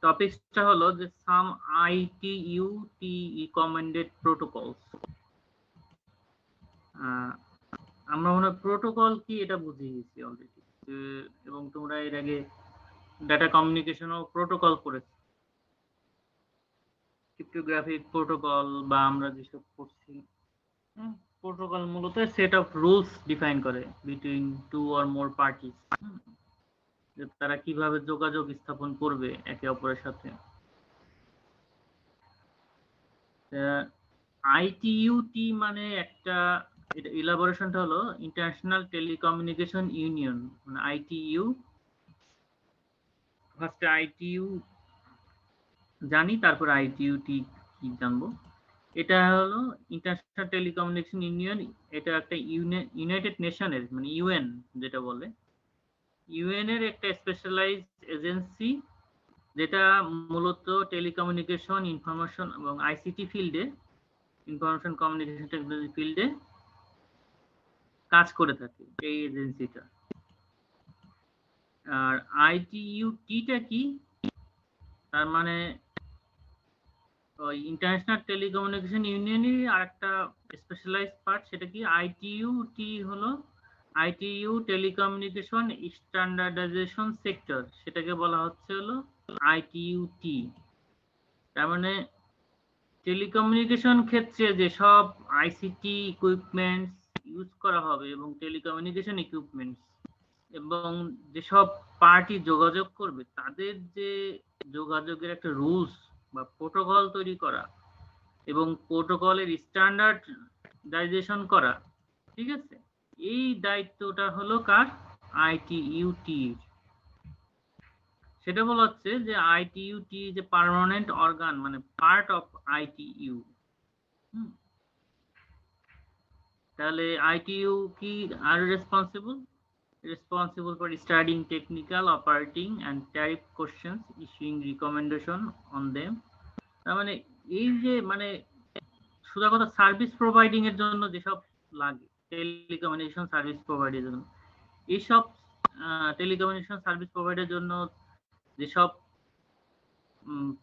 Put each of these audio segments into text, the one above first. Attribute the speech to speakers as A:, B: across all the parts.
A: টপিকটা হলো যে সাম ITU-T রিকমেন্ডেড প্রোটোকলস। আমরা মনে হয় প্রোটোকল কি এটা বুঝিয়ে গেছি অলরেডি, এবং তোমরা এর আগে ডাটা কমিউনিকেশনও প্রোটোকল পড়েছো, ক্রিপ্টোগ্রাফিক প্রোটোকল বা আমরা যেসব পড়ছি। প্রোটোকল মূলত সেট অফ রুলস ডিফাইন করে between two or more parties, যে তারা কিভাবে যোগাযোগ স্থাপন করবে একে অপরের সাথে। ITU-T মানে একটা, এটা ইলাবোরেশনটা হলো ইন্টারন্যাশনাল টেলিকমিউনিকেশন ইউনিয়ন, মানে ITU। ফার্স্টে ITU জানি, তারপর ITU-T কি জানবো। এটা হলো ইন্টারন্যাশনাল টেলিকমিউনিকেশন ইউনিয়ন। এটা একটা ইউনাইটেড নেশনের মানে ইউএন যেটা বলে, ইউএন এর একটা স্পেশালাইজড এজেন্সি, যেটা মূলত টেলিকমিউনিকেশন, ইনফরমেশন এবং আইসিটি ফিল্ডে, ইনফরমেশন কমিউনিকেশন টেকনোলজি ফিল্ডে কাজ করে থাকে এই এজেন্সিটা। আর ITU-T-টা কি, তার মানে ইন্টারন্যাশনাল টেলিকমিউনিকেশন ইউনিয়নের আরেকটা স্পেশালাইজড পার্ট। সেটা কি, ITU-T হলো ITU টেলিকমিউনিকেশন স্ট্যান্ডার্ডাইজেশন সেক্টর, সেটাকে বলা হচ্ছে হলো ITU-T। তার মানে টেলিকমিউনিকেশন ক্ষেত্রে যেসব আইসিটি ইকুইপমেন্টস ইউজ করা হবে এবং টেলিকমিউনিকেশন ইকুইপমেন্টস এবং যেসব পার্টি যোগাযোগ করবে, তাদের যে যোগাযোগের একটা রুলস বা প্রোটোকল তৈরি করা এবং প্রোটোকলের স্ট্যান্ডার্ডাইজেশন করা, ঠিক আছে, এই দায়িত্বটা হলো কার, ITU-T। সেটা বলা হচ্ছে যে ITU-T যে পার্মানেন্ট অর্গান, মানে পার্ট অফ ITU। তাহলে ITU কি আর responsible for studying technical, operating and tariff questions, issuing recommendation on them। তার মানে এই যে মানে সোজা কথা সার্ভিস প্রোভাইডিং এর জন্য যেসব লাগে, টেলিকমিউনিকেশন সার্ভিস প্রোভাইডের জন্য, এইসব টেলিকমিউনিকেশন সার্ভিস প্রোভাইডের জন্য যেসব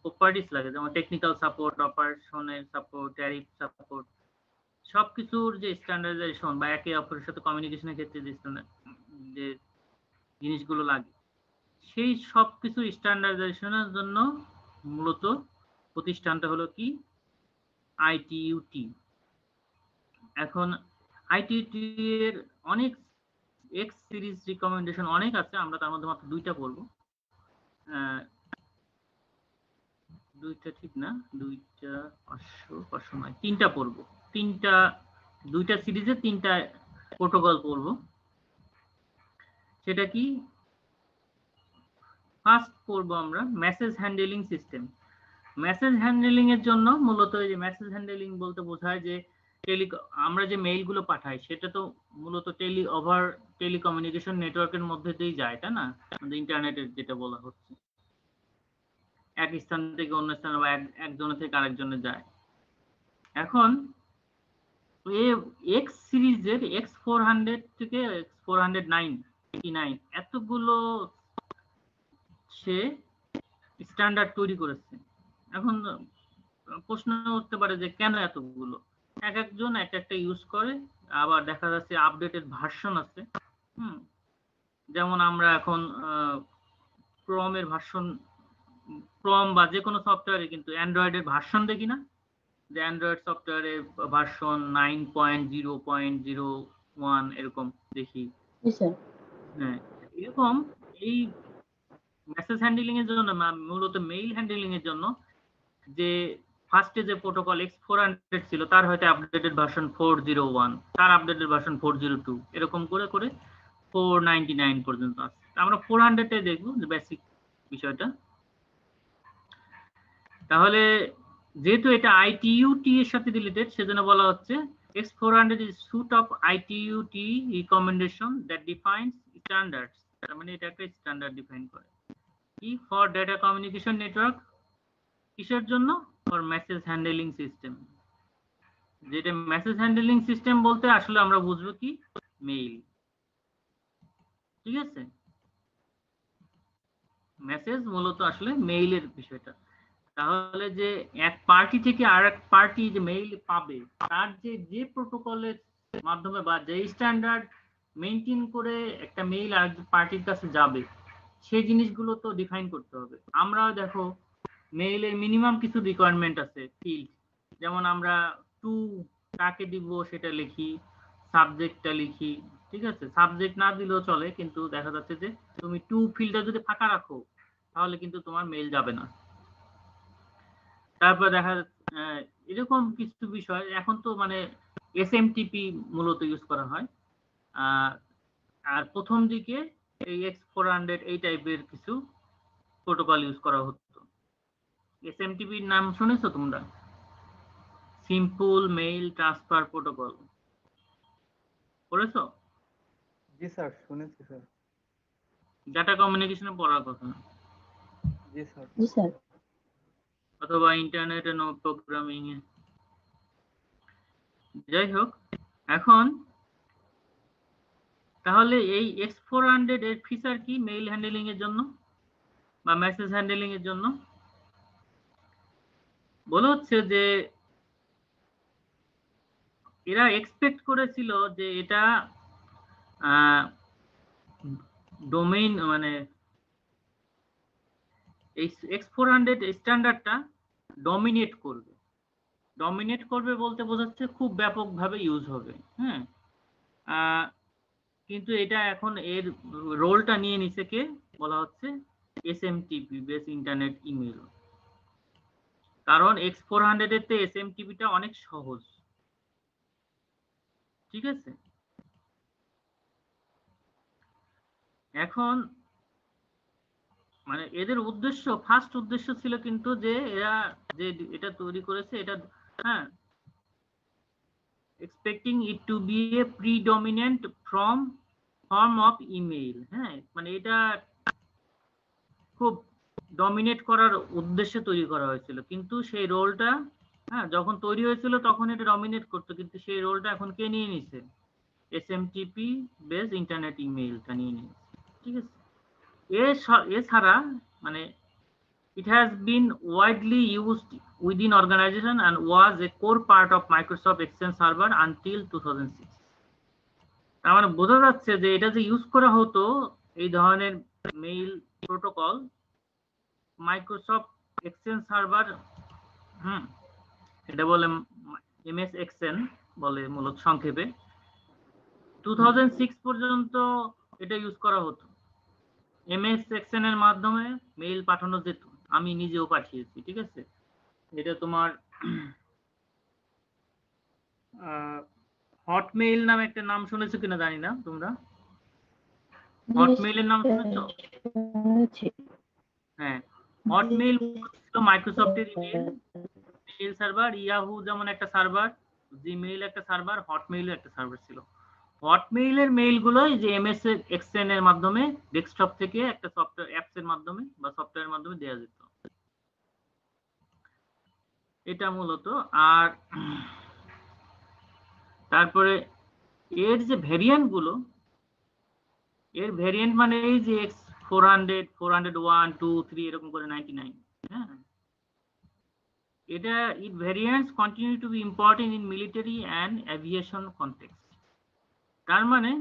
A: প্রপার্টিস লাগে, যেমন টেকনিক্যাল সাপোর্ট, অপারেশনের সাপোর্ট, ট্যারিফ সাপোর্ট, সবকিছুর যে স্ট্যান্ডার্ডাইজেশন বা একে অপরের সাথে কমিউনিকেশনের ক্ষেত্রে যে জিনিসগুলো লাগে, সেই সবকিছু স্ট্যান্ডার্ডাইজেশনের জন্য মূলত প্রতিষ্ঠানটা হলো কি, ITU-T। এখন ITU-T এর অনেক এক্স সিরিজ রিকমেন্ডেশন অনেক আছে, আমরা তার মধ্যে মাত্র দুইটা পড়বো। দুইটা ঠিক না, দুইটা 500 নয়, তিনটা পড়বো। দুইটা সিরিজে তিনটা প্রোটোকল পড়বো। সেটা কি, ফার্স্ট পড়বো আমরা message handling system. Message handling এর জন্য মূলত এই যে মেসেজ হ্যান্ডলিং বলতে বোঝায় যে আমরা যে মেইলগুলো পাঠাই, সেটা তো মূলত টেলিকমিউনিকেশন নেটওয়ার্কের মধ্যে দিয়েই যায়, তাই না, ইন্টারনেটের যেটা বলা হচ্ছে, এক স্থান থেকে অন্য স্থানে বা একজনের থেকে আরেকজনে যায়। এখন এক্স সিরিজের X400 থেকে X409 এতগুলো সে স্ট্যান্ডার্ড তৈরি করেছে। এখন প্রশ্ন উঠতে পারে যে কেন এতগুলো, এক একজন এক একটা ইউজ করে, আবার দেখা যাচ্ছে আপডেটেড ভার্সন আছে। যেমন আমরা এখন ক্রোমের ভার্সন, ক্রোম বা যে কোনো সফটওয়্যারে কিন্তু অ্যান্ড্রয়েডের ভার্সন দেখি না, যে অ্যান্ড্রয়েড সফটওয়্যারে ভার্সন 9.0.01 এরকম দেখি। হ্যাঁ, এরকম এই মেসেজ হ্যান্ডলিং এর জন্য, মূলত মেইল হ্যান্ডলিং এর জন্য যে ফার্স্টে যে প্রোটোকল X400 ছিল, তার হয়তো আপডেটেড ভার্সন 401, তার আপডেটেড ভার্সন 402, এরকম করে করে 499 পর্যন্ত আছে। আমরা 400-এ দেখব যে বেসিক বিষয়টা। তাহলে যেহেতু এটা ITU-T এর সাথে রিলেটেড, সেজন্য বলা হচ্ছে X400 is suite of ITU-T recommendation that defines standards। তার মানে এটা একটা স্ট্যান্ডার্ড ডিফাইন করে কি, ফর ডেটা কমিউনিকেশন নেটওয়ার্ক। কিসের জন্য, ফর মেসেজ হ্যান্ডলিং সিস্টেম। যেটা মেসেজ হ্যান্ডলিং সিস্টেম বলতে আসলে আমরা বুঝবো কি, মেইল। ঠিক আছে, মেসেজ মূলত আসলে মেইলের বিষয়টা। তাহলে যে এক পার্টি থেকে আরেক পার্টি যে মেইল পাবে, তার যে প্রোটোকলের মাধ্যমে বা যে স্ট্যান্ডার্ড মেইনটেইন করে একটা মেইল আরেক পার্টির কাছে যাবে, সেই জিনিসগুলো তো ডিফাইন করতে হবে। আমরা দেখো মেইলের মিনিমাম কিছু রিকোয়ারমেন্ট আছে, ফিল্ড, যেমন আমরা টু কাকে দিব সেটা লিখি, সাবজেক্টটা লিখি, ঠিক আছে? সাবজেক্ট না দিলেও চলে, কিন্তু দেখা যাচ্ছে যে তুমি টু ফিল্ডটা যদি ফাঁকা রাখো তাহলে কিন্তু তোমার মেইল যাবে না। তারপর দেখা এরকম কিছু বিষয় এখন তো মানে এসএমটিপি মূলত ইউজ করা হয়, আর প্রথম দিকে এই X400 এই টাইপের কিছু প্রোটোকল ইউজ করা হতো। এসএমটিপির নাম শুনেছো তোমরা? সিম্পল মেইল ট্রান্সফার প্রোটোকল পড়েছো?
B: জি স্যার, শুনেছি স্যার।
A: ডাটা কমিউনিকেশনে পড়ার কথা।
B: জি স্যার।
C: জি স্যার।
A: অথবা ইন্টারনেটে নো প্রোগ্রামিং এ। যাই হোক, এখন তাহলে এই X400 এর ফিচার কি মেইল হ্যান্ডলিং এর জন্য বা মেসেজ হ্যান্ডলিং এর জন্য? বলা হচ্ছে যে এরা এক্সপেক্ট করেছিল যে এটা ডোমেইন মানে এই X400 স্ট্যান্ডার্ডটা ডমিনেট করবে। ডমিনেট করবে বলতে বোঝাচ্ছে খুব ব্যাপকভাবে ইউজ হবে, হ্যাঁ। কিন্তু এটা এখন এর রোলটা নিয়ে নিছে কে? বলা হচ্ছে এসএমটিপি বেস ইন্টারনেট ইমেল। কারণ X400 এর তে এসএমটিপিটা অনেক সহজ, ঠিক আছে? এখন মানে এদের উদ্দেশ্য, ফার্স্ট উদ্দেশ্য ছিল কিন্তু যে এরা যে এটা তৈরি করেছে এটা, হ্যাঁ, expecting it to be a predominant form of email, হ্যাঁ, মানে এটা খুব ডমিনেট করার উদ্দেশ্যে তৈরি করা হয়েছিল, কিন্তু সেই রোলটা, হ্যাঁ, যখন তৈরি হয়েছিল তখন এটা ডমিনেট করতো, কিন্তু সেই রোলটা এখন কে নিয়ে নিছে? এসএমটিপি বেস ইন্টারনেট ইমেইলটা নিয়ে নিয়েছে, ঠিক আছে? এছাড়া মানে it has been widely used within organization and was a core part of Microsoft Exchange Server until 2006. তার মানে বোঝা যাচ্ছে যে এটা যে ইউজ করা হতো এই ধরনের mail protocol Microsoft exchange server, এটা বলে এমএস এক্সএন বলে মূলত সংক্ষেপে, 2006 পর্যন্ত এটা ইউজ করা হতো। এমএস এক্সএন এর মাধ্যমে মেইল পাঠানো যেত, আমি নিজেও পাঠিয়েছি, ঠিক আছে? এটা তোমার হটমেইল নামে একটা নাম শুনেছো কিনা জানি না তোমরা, হটমেইলের নাম শুনেছো? হ্যাঁ, হটমেইল ছিল মাইক্রোসফটের ইমেল সার্ভার, ইয়াহু যেমন একটা সার্ভার, জিমেইল একটা সার্ভার, হটমেইল একটা সার্ভার ছিল। হটমেইলের মেইলগুলো যে এমএস এক্সএন এর মাধ্যমে ডেস্কটপ থেকে একটা সফটওয়্যার অ্যাপস এর মাধ্যমে বা সফটওয়্যারের মাধ্যমে দেওয়া যেত, এটা মূলত। আর তারপরে এর যে ভেরিয়েন্ট গুলো, এর ভেরিয়েন্ট মানে এই যে X400, 401, 2, 3 এরকম করে 99, হ্যাঁ, এটা it variants continue to be important in military and aviation context। তার মানে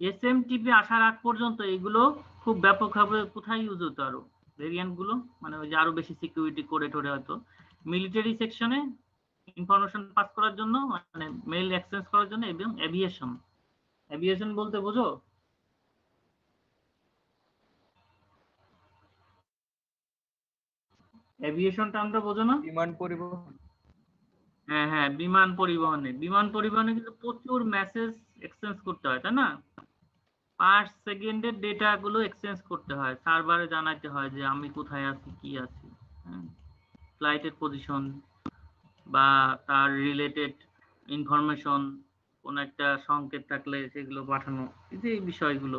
A: এসএমটিপি আসার আগ পর্যন্ত এগুলো খুব ব্যাপকভাবে কোথায় ইউজ হতো, আরো ভেরিয়েন্ট গুলো মানে ওই যে আরো বেশি সিকিউরিটি করে টোরে হয়তো মিলিটারি সেকশনে ইনফরমেশন পাস করার জন্য, মানে মেইল এক্সচেঞ্জ করার জন্য, এবং এভিয়েশন। এভিয়েশন বলতে বোঝো? এভিয়েশনটা আমরা বোঝো না?
B: বিমান পরিবহন।
A: হ্যাঁ হ্যাঁ, বিমান পরিবহনে, বিমান পরিবহনে কিন্তু প্রচুর মেসেজ এক্সচেঞ্জ করতে হয়, তাই না? 5 সেকেন্ডের ডেটা গুলো এক্সচেঞ্জ করতে হয়, সার্ভারে জানাতে হয় যে আমি কোথায় আছি, কি আছি, ফ্লাইটের পজিশন বা তার রিলেটেড ইনফরমেশন, কোন একটা সংকেত থাকলে সেগুলো পাঠানো, এই বিষয়গুলো।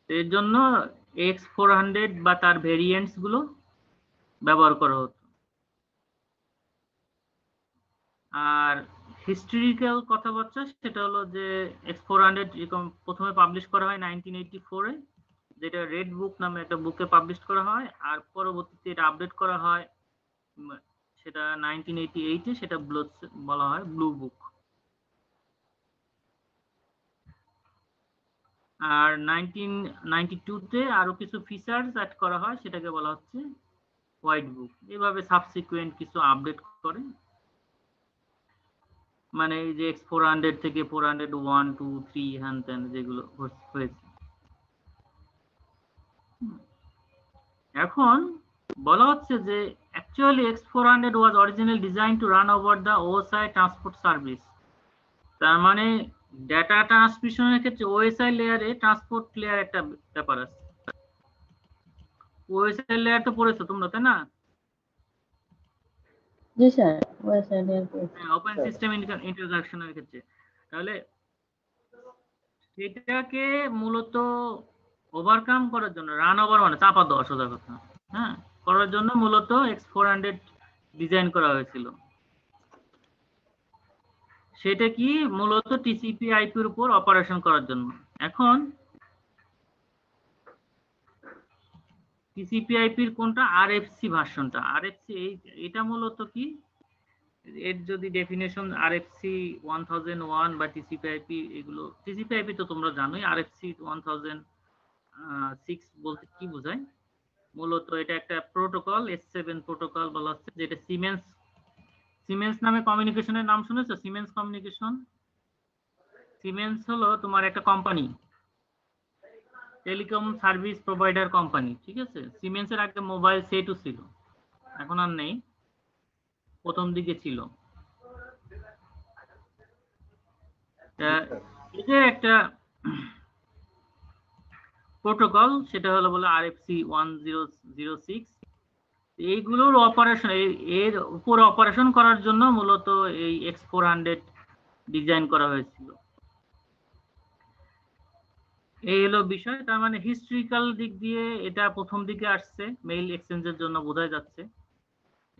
A: এর জন্য X400 বা তার ভেরিয়েন্টস গুলো ব্যবহার করা হতো। আর হিস্টোরিক্যাল কথাবার্তা সেটা হলো যে X400 এরকম প্রথমে পাবলিশ করা হয় 1984 এ, যেটা রেড বুক নামে একটা বুকে পাবলিশ করা হয়, আর পরবর্তীতে এটা আপডেট করা হয় সেটা 1988 এ, সেটা বলা হয় ব্লু বুক। আর 1992 তে আরো কিছু ফিচার্স অ্যাড করা হয়, সেটাকে বলা হচ্ছে হোয়াইট বুক। এভাবে সাবসিকুয়েন্ট কিছু আপডেট করে, মানে এই যে X400 থেকে 401, 2, 3 হ্যান ত্যান যেগুলো হয়েছে। এখন বলা হচ্ছে যে actually X400 was originally designed to run over the OSI transport service। তার মানে ডেটা ট্রান্সমিশনের ক্ষেত্রে OSI লেয়ারে ট্রান্সপোর্ট লেয়ার একটা ব্যাপার আছে। OSI লেয়ার তো পড়েছো তোমরা, তাই না?
C: জি স্যার, ওএসআই লেয়ার পড়েছি।
A: ওপেন সিস্টেম ইন্টারঅ্যাকশনের ক্ষেত্রে তাহলে সেটাকে মূলত ওভারকাম করার জন্য, রান ওভার মানে চাপা দেওয়া সোজা কথা, হ্যাঁ, করার জন্য মূলত X400 ডিজাইন করা হয়েছিল। সেটা কি মূলত টিসিপি আইপির উপর অপারেশন করার জন্য। এখন টিসিপি আইপির কোনটা, আরএফসি ভার্সনটা। আরএফসি এটা মূলত কি, এর যদি ডেফিনেশন আরএফসি 1001 বা টিসিপি আইপি, এগুলো টিসিপি আইপি তো তোমরা জানোই, আরএফসি 1006 বলতে কি বোঝায়, মূলত এটা একটা প্রোটোকল, S7 প্রোটোকল বলা হচ্ছে, যেটা সিমেন্স নামে কমিউনিকেশনের নাম শুনেছো? Siemens communication. সিমেন্স হলো তোমার একটা company, telecom service provider company, ঠিক আছে? সিমেন্সের আগে মোবাইল সেটও ছিল, এখন আর নেই, প্রথম দিকে ছিল। এটা একটা প্রোটোকল, সেটা হলো বলে আরএফসি 1006। এইগুলোর অপারেশন, এর উপর অপারেশন করার জন্য মূলত এই X400 ডিজাইন করা হয়েছিল। এই হলো বিষয়। তার মানে হিস্ট্রিক্যাল দিক দিয়ে এটা প্রথম দিকে আসছে, মেইল এক্সচেঞ্জের জন্য বোঝা যাচ্ছে।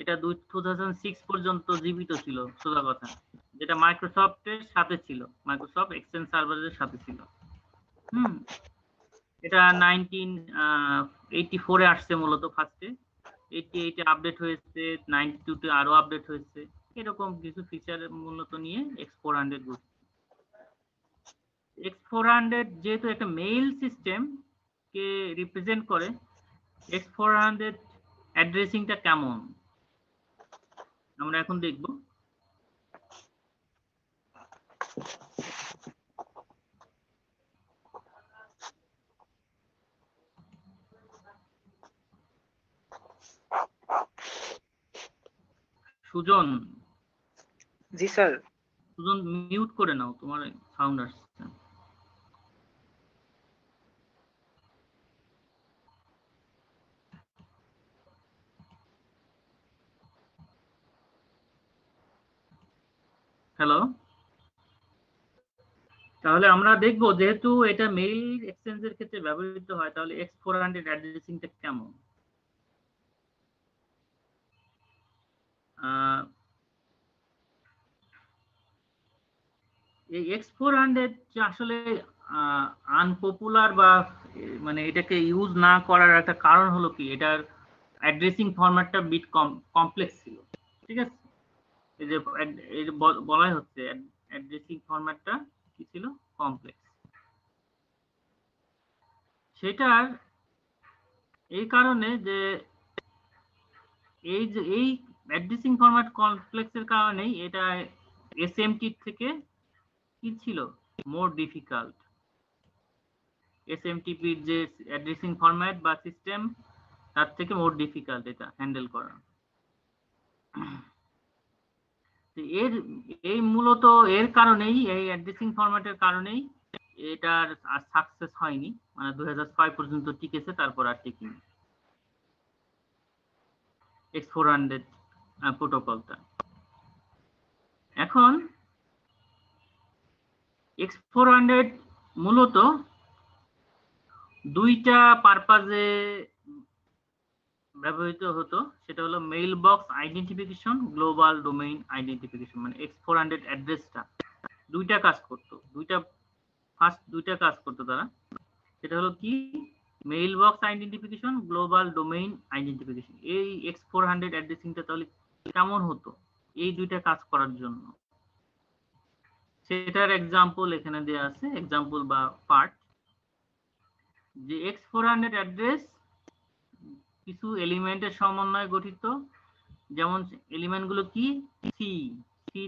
A: এটা 2006 পর্যন্ত জীবিত ছিল সোজা কথা, যেটা মাইক্রোসফটের সাথে ছিল, মাইক্রোসফট এক্সচেঞ্জ সার্ভারের সাথে ছিল। এটা 1984 এ আসছে মূলত ফার্স্টে, 88 এ আপডেট হয়েছে, 92 তে আরো আপডেট হয়েছে, এরকম কিছু ফিচার মূলত নিয়ে X400 গঠিত। X400 যেহেতু একটা মেইল সিস্টেম কে রিপ্রেজেন্ট করে, X400 অ্যাড্রেসিংটা কেমন আমরা এখন দেখব। সুজন।
D: জি স্যার।
A: সুজন মিউট করে নাও, তোমার সাউন্ড আসছে। হ্যালো। তাহলে আমরা দেখব, যেহেতু এটা মেইল এক্সচেঞ্জের ক্ষেত্রে ব্যবহৃত হয়, তাহলে X400 অ্যাড্রেসিংটা কেমন। এই X400 আসলে আনপপুলার বা মানে এটাকে ইউজ না করার একটা কারণ হলো কি, এটার অ্যাড্রেসিং ফরম্যাটটা বিট কমপ্লেক্স ছিল, ঠিক আছে? এই যে বলাই হচ্ছে অ্যাড্রেসিং ফরম্যাটটা কি ছিল, কমপ্লেক্স। সেটার এই কারণে যে এই অ্যাড্রেসিং ফরম্যাট কমপ্লেক্সের কারণেই এটা এসএমটি থেকে কি ছিল, মোর ডিফিকাল্ট। এসএমটিপির যে অ্যাড্রেসিং ফরম্যাট বা সিস্টেম, তার থেকে মোর ডিফিকাল্ট এটা হ্যান্ডেল করা। এই মূলত এর কারণেই, এই অ্যাড্রেসিং ফরম্যাটের কারণেই এটার আর সাকসেস হয়নি, মানে 2006 পর্যন্ত টিকেছে, তারপর আর টিকেনি X400 প্রোটোকলটা। এখন X400 মূলত দুইটা পারপাজে ব্যবহৃত হতো সেটা হলো mail box identification, global domain identification. মানে X400 অ্যাড্রেসটা দুইটা কাজ করতো, দুইটা কাজ করতো তারা। সেটা হলো কি, mail box identification, global domain identification. এই X400 অ্যাড্রেসিংটা তাহলে কেমন হতো এই দুইটা কাজ করার জন্য, সেটার এক্সাম্পল এখানে দেওয়া আছে, এক্সাম্পল বা পার্ট। যে X400 অ্যাড্রেস কিছু এলিমেন্টের সমন্বয়ে গঠিত, যেমন এলিমেন্ট গুলো কি, সি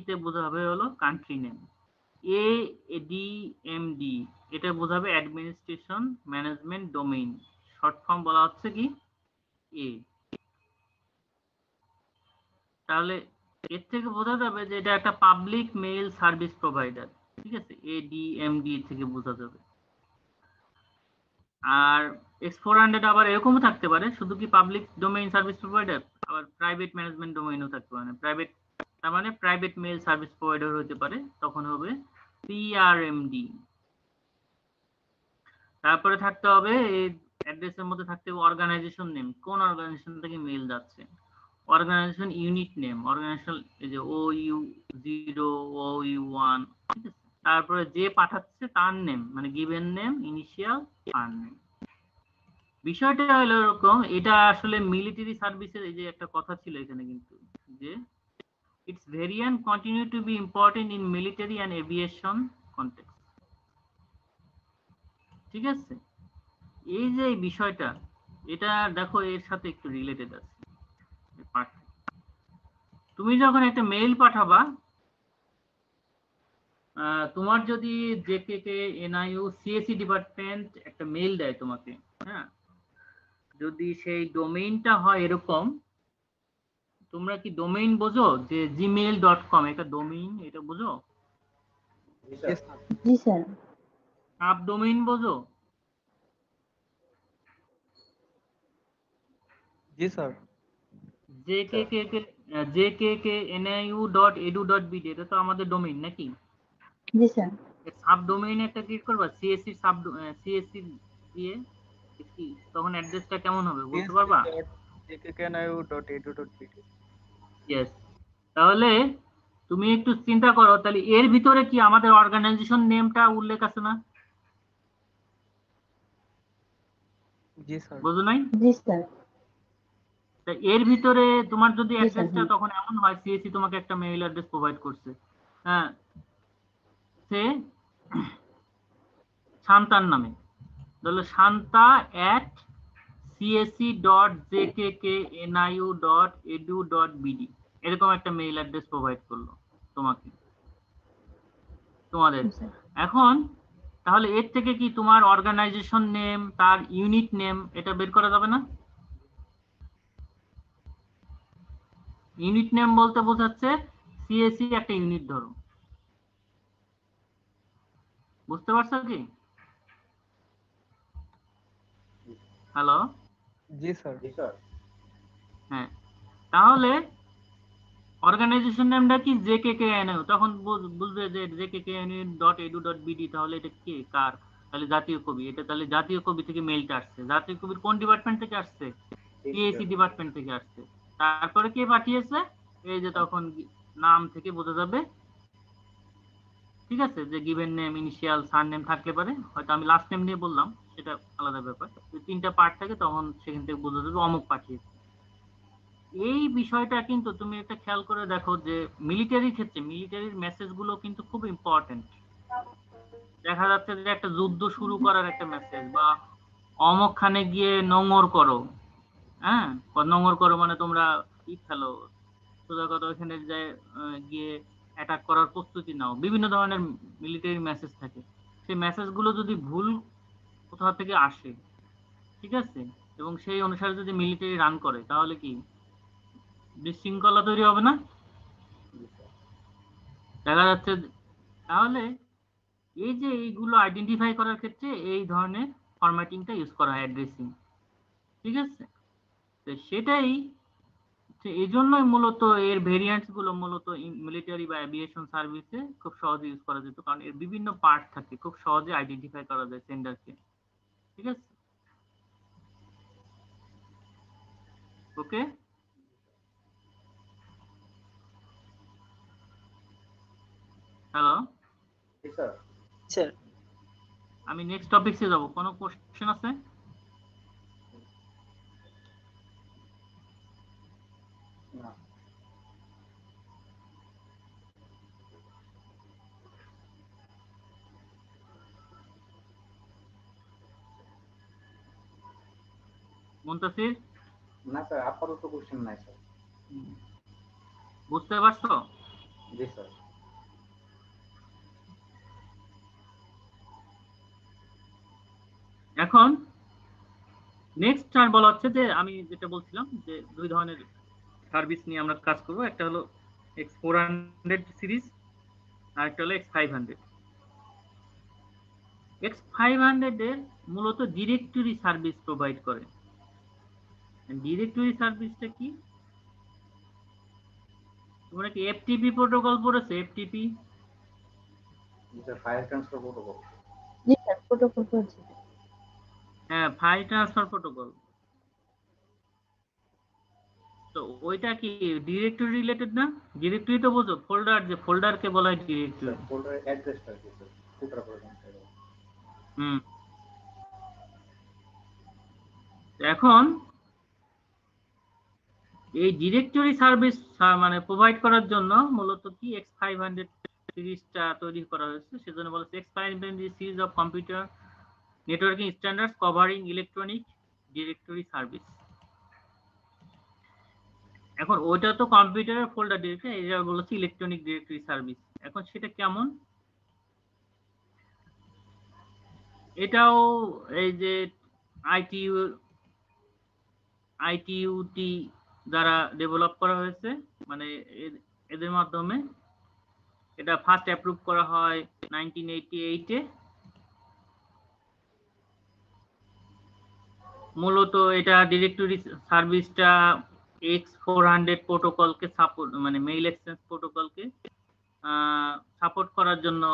A: তে বোঝাবে হলো কান্ট্রি নেম, ADMD এটা বোঝাবে administration management domain, short form বলা হচ্ছে কি এ। তাহলে এর থেকে বোঝা যাবে যে এটা একটা পাবলিক মেইল সার্ভিস প্রোভাইডার, ঠিক আছে, ADMD থেকে বোঝা যাবে। আর X400 আবার এরকমও থাকতে পারে, শুধু কি পাবলিক ডোমেইন সার্ভিস প্রোভাইডার, আবার প্রাইভেট ম্যানেজমেন্ট ডোমেইনও থাকতে পারে। প্রাইভেট তার মানে প্রাইভেট মেইল সার্ভিস প্রোভাইডার হতে পারে, তখন হবে PRMD। তারপরে থাকতে হবে এই অ্যাড্রেসের মধ্যে থাকতে হবে অর্গানাইজেশন নেম, কোন অর্গানাইজেশন থেকে মেইল যাচ্ছে, অর্গানাইজেশন ইউনিট নেম, অর্গানাইজেশন এই যে OU0 OU1, ঠিক আছে। তারপরে যে পাঠাচ্ছে তার নেম, মানে given name, initial, fun name. বিষয়টা হলো এরকম, এটা আসলে মিলিটারি সার্ভিসের এই যে একটা কথা ছিল এখানে কিন্তু, যে its variant continue to be important in military and aviation context, ঠিক আছে। এই যে এই বিষয়টা, এটা দেখো এর সাথে একটু রিলেটেড আছে। তুমি যখন একটা মেইল পাঠাবা, তোমার যদি জেকেকে NIU CSE ডিপার্টমেন্ট একটা মেইল দেয় তোমাকে, হ্যাঁ, যদি সেই ডোমেইনটা হয় এরকম, তোমরা কি ডোমেইন বোঝো যে gmail.com এটা ডোমেইন, এটা বোঝো?
B: Yes, sir.
C: জি স্যার।
A: সাব ডোমেইন বোঝো?
B: Ji, sir.
A: jkkniu.edu.bd এটা তো আমাদের ডোমেইন নাকি?
C: জি স্যার।
A: সাব ডোমেইন একটা ক্রিয়েট করবা CSE সাব CSE দিয়ে, কি তখন অ্যাড্রেসটা কেমন হবে বলতে পারবা?
B: csc.jkkniu.edu.bd
A: yes. তাহলে তুমি একটু চিন্তা করো, তাহলে এর ভিতরে কি আমাদের অর্গানাইজেশন নেমটা উল্লেখ আছে না?
B: Ji, sir.
A: বুঝো নাই?
C: জি স্যার।
A: তা এর ভিতরে তোমার যদি
C: জি স্যার,
A: অ্যাড্রেসটা
C: হ্যাঁ।
A: তখন এমন হয়, CSE তোমাকে একটা মেইল অ্যাড্রেস প্রোভাইড করছে, হ্যাঁ, সে শান্তার নামে, তাহলে shanta@csc.jkkniu.edu.bd এরকম একটা মেইল অ্যাড্রেস প্রোভাইড করলো তোমাকে, তোমাদের।
C: জি স্যার।
A: এখন তাহলে এর থেকে কি তোমার অর্গানাইজেশন নেম, তার ইউনিট নেম এটা বের করা যাবে না? ইউনিট নেম বলতে বোঝাচ্ছে CSE একটা ইউনিট ধরো, বুঝতে পারছো কি? Hello,
B: Ji, sir.
A: হ্যাঁ, তাহলে অর্গানাইজেশন নেমটা কি জেকেকেএনইউ, তখন বুঝবে যে jkkniu.edu.bd, তাহলে এটা কি কার, তাহলে জাতীয় কবি, এটা তাহলে জাতীয় কবি থেকে মেইলটা আসছে। জাতীয় কবির কোন ডিপার্টমেন্ট থেকে আসছে? CSE ডিপার্টমেন্ট থেকে আসছে। তারপরে কে পাঠিয়েছে, এই যে তখন নাম থেকে বোঝা যাবে, ঠিক আছে, যে গিভেন নেম, ইনিশিয়াল, সার নেম থাকলে পারে, হয়তো আমি লাস্ট নেম নিয়ে বললাম সেটা আলাদা ব্যাপার, তিনটা পার্ট থাকে, তখন সেখান থেকে বোঝা যাবে অমুক পাঠিয়েছে। এই বিষয়টা কিন্তু তুমি একটা খেয়াল করে দেখো যে মিলিটারির ক্ষেত্রে মিলিটারির মেসেজ গুলো কিন্তু খুব ইম্পর্টেন্ট। দেখা যাচ্ছে যে একটা যুদ্ধ শুরু করার একটা মেসেজ, বা অমুক খানে গিয়ে নোঙর করো, হ্যাঁ, নোঙর করো মানে তোমরা ই খেলো, সোজা কথা ওইখানে গিয়ে অ্যাটাক করার প্রস্তুতি নাও, বিভিন্ন ধরনের মিলিটারি মেসেজ থাকে। সেই মেসেজ গুলো যদি ভুল কোথাও থেকে আসে, ঠিক আছে, এবং সেই অনুসারে যদি মিলিটারি রান করে, তাহলে কি বিশৃঙ্খলা তৈরি হবে না? দেখা যাচ্ছে তাহলে এই যে এইগুলো আইডেন্টিফাই করার ক্ষেত্রে এই ধরনের ফরম্যাটিংটা ইউজ করা হয়, অ্যাড্রেসিং, ঠিক আছে। তো সেটাই, এই জন্যই মূলত এর ভেরিয়েন্টস গুলো মূলত মিলিটারি বা এভিয়েশন সার্ভিসে খুব সহজে ইউজ করা যেত, কারণ এর বিভিন্ন পার্ট থাকে, খুব সহজে আইডেন্টিফাই করা যায় সেন্ডারকে, ঠিক আছে। ওকে, হ্যালো,
D: স্যার
A: আমি নেক্সট টপিকসে যাব। কোনো কোশ্চেন আছে? মুনতাসির,
E: না স্যার, আপাতত কোশ্চেন নাই স্যার।
A: বুঝতে পারছো?
E: জি স্যার।
A: এখন নেক্সট আর বলা হচ্ছে যে আমি যেটা বলছিলাম যে দুই ধরনের সার্ভিস নিয়ে আমরা কাজ করব। একটা হলো X400 সিরিজ আর একটা হলো X500। X500 এর মূলত ডিরেক্টরি সার্ভিস প্রোভাইড করে। ডিরেক্টরি সার্ভিসটা কি? তোমরা কি এফটিপি প্রোটোকল পড়েছো? FTP,
E: sir file transfer protocol.
C: জি স্যার, প্রোটোকল পড়ছি।
A: হ্যাঁ, ফাইল ট্রান্সফার প্রোটোকল। তো ওইটা কি ডিরেক্টরি রিলেটেড না? ডিরেক্টরি তো বোঝো, ফোল্ডার, যে ফোল্ডারকে বলা হয় ডিরেক্টরি।
E: স্যার ফোল্ডারের অ্যাড্রেসটা কি স্যার? টুকরা করে দেন স্যার।
A: এখন এই ডিরেক্টরি সার্ভিস মানে প্রোভাইড করার জন্য মূলত কি X500 সিরিজটা তৈরি করা হয়েছে। সেজন্য বলা হচ্ছে X500 series of computer networking standards covering electronic directory service. এখন ওইটা তো কম্পিউটারের ফোল্ডার ডিরেক্টরি, এটা বলেছে ইলেকট্রনিক ডিরেক্টরি সার্ভিস। এখন সেটা কেমন? এটাও এই যে আইটিইউটি দ্বারা ডেভেলপ করা হয়েছে, মানে এদের মাধ্যমে। এটা ফার্স্ট অ্যাপ্রুভ করা হয় 1988-এ। মূলত এটা ডিরেক্টরি সার্ভিসটা X400 প্রোটোকলকে সাপোর্ট, মানে মেইল এক্সচেঞ্জ প্রোটোকলকে সাপোর্ট করার জন্য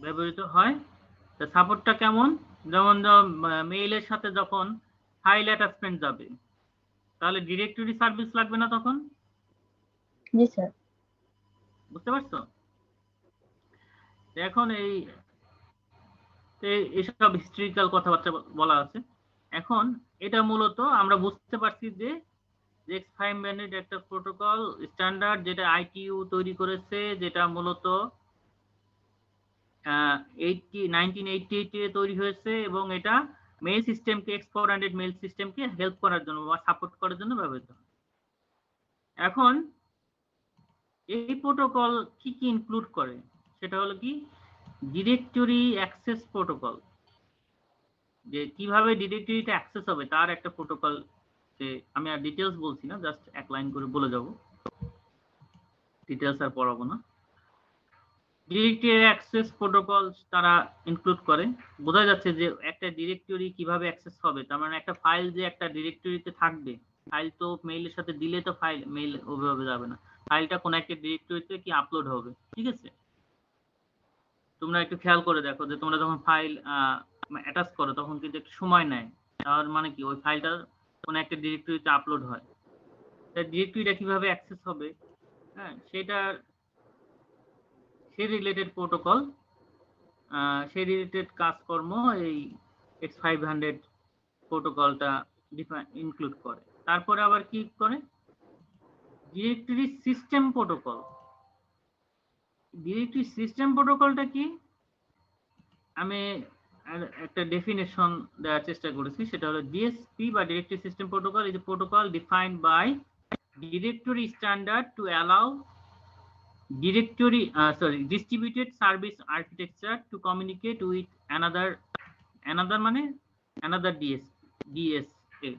A: ব্যবহৃত হয়। তো সাপোর্টটা কেমন? যেমন মেইলের সাথে যখন ফাইল অ্যাটাচমেন্ট যাবে, তাহলে ডিরেক্টরি সার্ভিস লাগবে না তখন?
C: জি স্যার।
A: বুঝতে পারছো? এখন এইসব হিস্ট্রিক্যাল কথাবার্তা বলা আছে। এখন এটা মূলত আমরা বুঝতে পারছি যে X500 একটা প্রোটোকল স্ট্যান্ডার্ড, যেটা আইটিইউ তৈরি করেছে, যেটা মূলত 1988-এ তৈরি হয়েছে, এবং এটা মেইল সিস্টেমকে, X400 মেইল সিস্টেমকে হেল্প করার জন্য বা সাপোর্ট করার জন্য ব্যবহৃত হয়। এখন এই প্রোটোকল কি কি ইনক্লুড করে? সেটা হলো কি ডিরেক্টরি অ্যাক্সেস প্রোটোকল, যে কিভাবে ডিরেক্টরিটা অ্যাক্সেস হবে তার একটা প্রোটোকল। যে আমি আর ডিটেইলস বলছি না, জাস্ট এক লাইন করে বলে যাব, ডিটেইলস আর পড়াবো না। ডিরেক্টরি অ্যাক্সেস প্রোটোকল তারা ইনক্লুড করে। বোঝা যাচ্ছে যে একটা ডিরেক্টরি কিভাবে অ্যাক্সেস হবে, তার মানে একটা ফাইল যে একটা ডিরেক্টরিতে থাকবে, ফাইল তো মেইলের সাথে দিলে তো মেইল ওভাবে যাবে না, ফাইলটা কোন একটা ডিরেক্টরিতে কি আপলোড হবে। ঠিক আছে, তোমরা একটু খেয়াল করে দেখো যে তোমরা যখন ফাইল অ্যাটাচ করো তখন কিন্তু একটু সময় নেয়। তার মানে কি ওই ফাইলটা কোন একটা ডিরেক্টরিতে আপলোড হয়, তাই ডিরেক্টরিটা কিভাবে অ্যাক্সেস হবে, হ্যাঁ, সেই রিলেটেড প্রোটোকল, সেই রিলেটেড কাজকর্ম এই X500 প্রোটোকলটা ইনক্লুড করে। তারপরে আবার কি করে? Directory system protocol. Directory system প্রোটোকলটা কি? আমি একটা ডেফিনেশন দেওয়ার চেষ্টা করেছি, সেটা হলো ডিএসপি বা directory system protocol is a protocol defined by directory standard to allow distributed service architecture to communicate with another মানে another DSA।